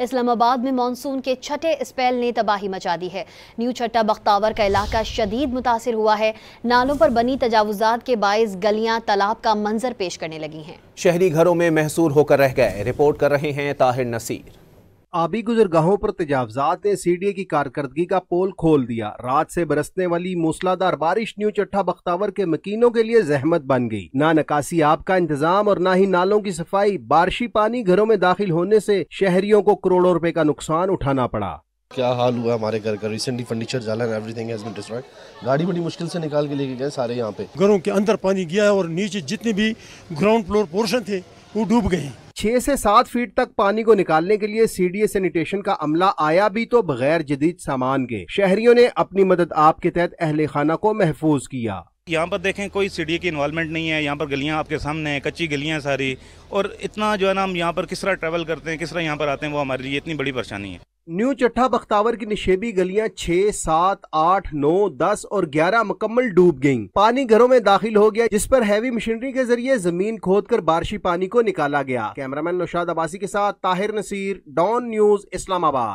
اسلام آباد میں مانسون کے چھٹے اسپیل نے تباہی مچا دی ہے۔ نیو چھٹا بختاور کا علاقہ شدید متاثر ہوا ہے۔ نالوں پر بنی تجاوزات کے باعث گلیاں تالاب کا منظر پیش کرنے لگی ہیں۔ شہری گھروں میں محصور ہو کر رہ گئے، رپورٹ کر رہے ہیں طاہر نصیر۔ آبی گزرگاہوں پر تجاوزات نے سی ڈی اے کی کارکردگی کا پول کھول دیا۔ رات سے برسنے والی موسلادھار بارش نیو چٹھا بختاور کے مکینوں کے لیے زحمت بن گئی۔ نہ نکاسی آب کا انتظام اور نہ ہی نالوں کی صفائی، بارشی پانی گھروں میں داخل ہونے سے شہریوں کو کروڑوں روپے کا نقصان اٹھانا پڑا۔ کیا حال ہوا ہمارے گھر کا، ریسنٹلی فرنیچر جالا ہے، every thing has been destroyed. گاڑی بڑی مشکل سے نکال کے لے کے گئے سارے یہاں پہ۔ گھروں کے اندر پانی گیا ہے اور نیچے جتنے بھی گراؤنڈ فلور پورشن تھے وہ ڈوب گئے ہیں۔ 6 سے 7 فیٹ تک پانی کو نکالنے کے لیے سی ڈی اے سینیٹیشن کا عملہ آیا بھی تو بغیر جدید سامان کے۔ شہریوں نے اپنی مدد آپ کے تحت اہل خانہ کو محفوظ کیا۔ یہاں پر دیکھیں کوئی سی ڈی اے کی انوالومنٹ نہیں ہے، یہاں پر گلیاں آپ کے سامنے ہیں، کچی گلیاں ساری، اور اتنا جو ہے نا ہم یہاں پر کس طرح ٹریول کرتے ہیں، کس طرح یہاں پر آتے ہیں، وہ ہمارے لیے اتنی بڑی پریشانی ہے۔ نیو چٹھا بختاور کی نشیبی گلیاں 6، 7، 8، 9، 10 اور 11 مکمل ڈوب گئیں۔ پانی گھروں میں داخل ہو گیا، جس پر ہیوی مشینری کے ذریعے زمین کھود کر بارشی پانی کو نکالا گیا۔ کیمرامین نوشاد عباسی کے ساتھ طاہر نصیر، ڈان نیوز، اسلام آباد۔